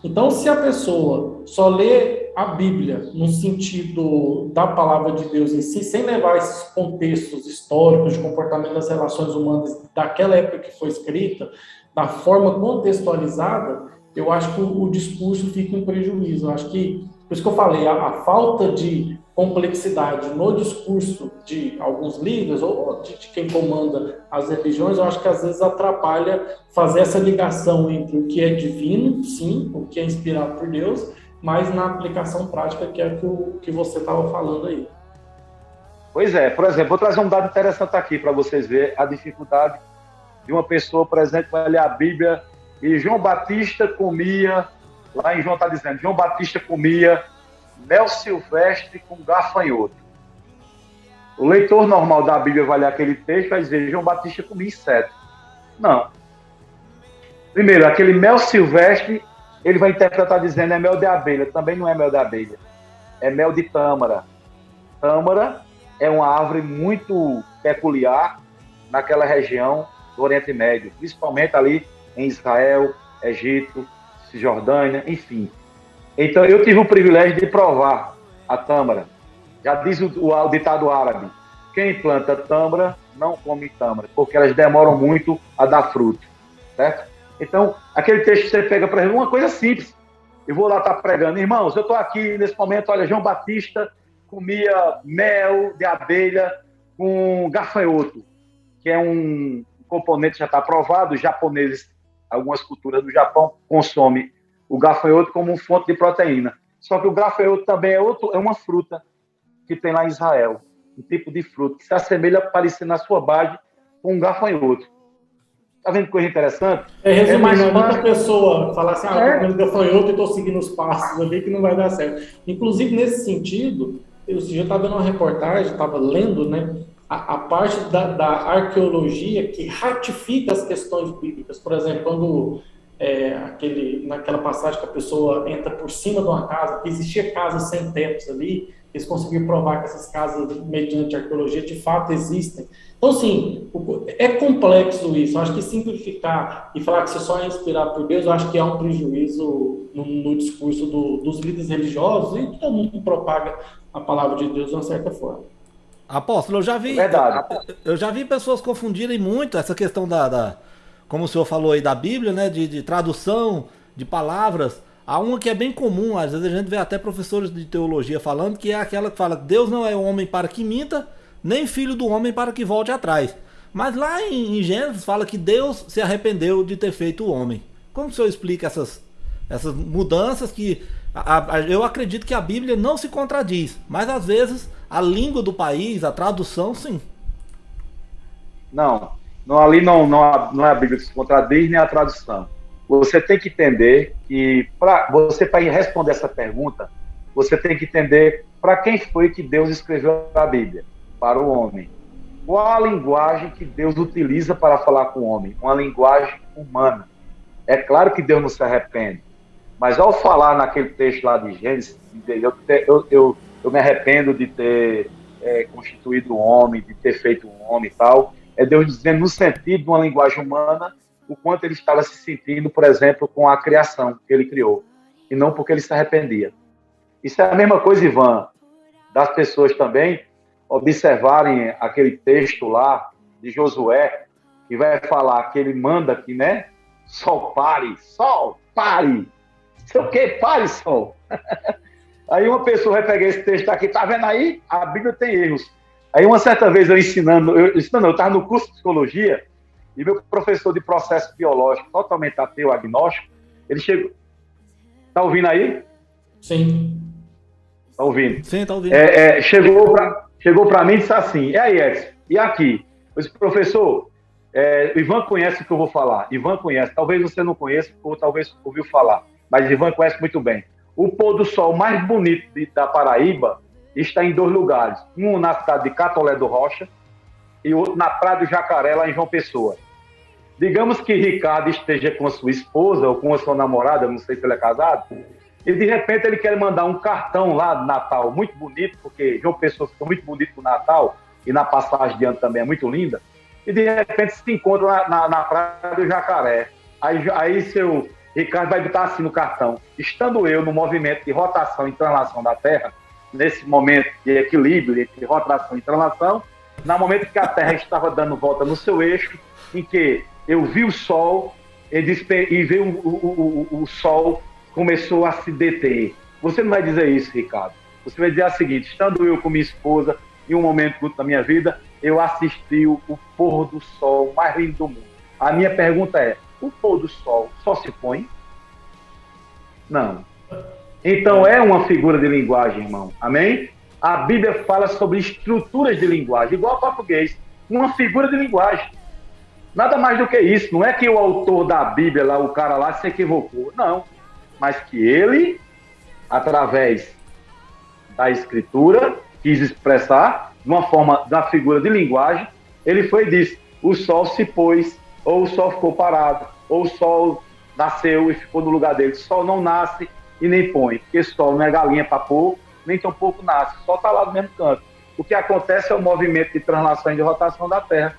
Então, se a pessoa só lê a Bíblia no sentido da palavra de Deus em si, sem levar esses contextos históricos de comportamento das relações humanas daquela época que foi escrita, da forma contextualizada, eu acho que o discurso fica em prejuízo. Eu acho que, por isso que eu falei, a falta de complexidade no discurso de alguns líderes ou de quem comanda as religiões, eu acho que às vezes atrapalha fazer essa ligação entre o que é divino, sim, o que é inspirado por Deus, mas na aplicação prática, que é o que você estava falando aí. Pois é, por exemplo, vou trazer um dado interessante aqui para vocês verem a dificuldade de uma pessoa, por exemplo, vai ler a Bíblia e João Batista comia, lá em João está dizendo, João Batista comia mel silvestre com gafanhoto. O leitor normal da Bíblia vai ler aquele texto e vai dizer, João Batista comia inseto. Não. Primeiro, aquele mel silvestre, ele vai interpretar dizendo é mel de abelha. Também não é mel de abelha. É mel de tâmara. Tâmara é uma árvore muito peculiar naquela região do Oriente Médio, principalmente ali em Israel, Egito, Cisjordânia, enfim. Então, eu tive o privilégio de provar a tâmara. Já diz o ditado árabe, quem planta tâmara não come tâmara, porque elas demoram muito a dar fruto, certo? Então, aquele texto que você pega, por exemplo, uma coisa simples. Eu vou lá estar pregando, irmãos, eu estou aqui nesse momento, olha, João Batista comia mel de abelha com gafanhoto, que é um componente que já está provado. Os japoneses, algumas culturas do Japão, consomem o gafanhoto como fonte de proteína. Só que o gafanhoto também é uma fruta que tem lá em Israel, um tipo de fruta que se assemelha parecendo na sua base com um gafanhoto. Tá vendo que coisa interessante? Resumindo, não adianta a pessoa falar assim, eu estou comendo gafanhoto e estou seguindo os passos ali que não vai dar certo. Inclusive, nesse sentido, eu já estava vendo uma reportagem, estava lendo, né, a parte da arqueologia que ratifica as questões bíblicas. Por exemplo, quando naquela passagem que a pessoa entra por cima de uma casa, que existia casas sem tetos ali, eles conseguiram provar que essas casas, mediante arqueologia, de fato existem. Então, assim, é complexo isso. Eu acho que simplificar e falar que você só é inspirado por Deus, eu acho que é um prejuízo no discurso dos líderes religiosos e todo mundo que propaga a palavra de Deus de uma certa forma. Apóstolo, Verdade. eu já vi pessoas confundirem muito essa questão como o senhor falou aí, da Bíblia, né, de tradução de palavras. Há uma que é bem comum, às vezes a gente vê até professores de teologia falando, que é aquela que fala que Deus não é homem para que minta, nem filho do homem para que volte atrás. Mas lá em Gênesis fala que Deus se arrependeu de ter feito o homem. Como o senhor explica essas mudanças que eu acredito que a Bíblia não se contradiz, mas às vezes a língua do país, a tradução, sim. Não, ali não é a Bíblia que se contradiz, nem a tradução. Você tem que entender que, para responder essa pergunta, você tem que entender para quem foi que Deus escreveu a Bíblia. Para o homem. Qual a linguagem que Deus utiliza para falar com o homem? Uma linguagem humana. É claro que Deus não se arrepende, mas ao falar naquele texto lá de Gênesis, eu me arrependo de ter constituído o homem, de ter feito um homem e tal, é Deus dizendo no sentido de uma linguagem humana o quanto ele estava se sentindo, por exemplo, com a criação que ele criou, e não porque ele se arrependia. Isso é a mesma coisa, Ivan, das pessoas também observarem aquele texto lá de Josué, que vai falar que ele manda que, né? Sol, pare! Sei o que? Pare, sol! Aí uma pessoa vai pegar esse texto aqui, tá vendo aí? A Bíblia tem erros. Aí uma certa vez eu estava no curso de psicologia, e meu professor de processo biológico, totalmente ateu, agnóstico, ele chegou... Tá ouvindo aí? Sim. Tá ouvindo? Sim, tá ouvindo. Chegou para mim e disse assim, e aí, Edson, e aqui? Eu disse, professor, Ivan conhece o que eu vou falar. Ivan conhece, talvez você não conheça, ou talvez ouviu falar, mas Ivan conhece muito bem. O pôr do sol mais bonito da Paraíba está em 2 lugares. Um na cidade de Catolé do Rocha e outro na Praia do Jacaré, lá em João Pessoa. Digamos que Ricardo esteja com a sua esposa ou com a sua namorada, não sei se ele é casado, e de repente ele quer mandar um cartão lá de Natal muito bonito, porque João Pessoa ficou muito bonito no Natal, e na passagem de ano também é muito linda, e de repente se encontra na Praia do Jacaré. Aí seu Ricardo vai botar assim no cartão: estando eu no movimento de rotação e translação da Terra, nesse momento de equilíbrio entre rotação e translação, no momento que a Terra estava dando volta no seu eixo, em que eu vi o Sol e veio o Sol começou a se deter. Você não vai dizer isso, Ricardo. Você vai dizer o seguinte: estando eu com minha esposa em um momento da minha vida, eu assisti o pôr do sol mais lindo do mundo. A minha pergunta é: o pôr do sol só se põe? Não. Então é uma figura de linguagem, irmão. Amém? A Bíblia fala sobre estruturas de linguagem, igual ao português. Uma figura de linguagem. Nada mais do que isso. Não é que o autor da Bíblia, lá, o cara lá, se equivocou. Não. Mas que ele, através da escritura, quis expressar, de uma forma, da figura de linguagem, ele foi e disse: o sol se pôs, ou o sol ficou parado, ou o sol nasceu e ficou no lugar dele. O sol não nasce e nem põe, porque o sol não é galinha para pôr, nem tampouco nasce, o sol está lá no mesmo canto. O que acontece é o movimento de translação e de rotação da Terra,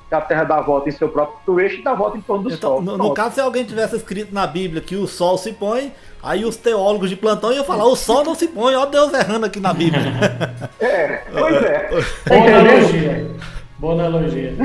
que a Terra dá volta em seu próprio eixo e dá volta em torno do então, Sol. No caso, se alguém tivesse escrito na Bíblia que o sol se põe, aí os teólogos de plantão iam falar: o sol não se põe, ó Deus errando aqui na Bíblia. Pois é. Boa analogia. Boa analogia.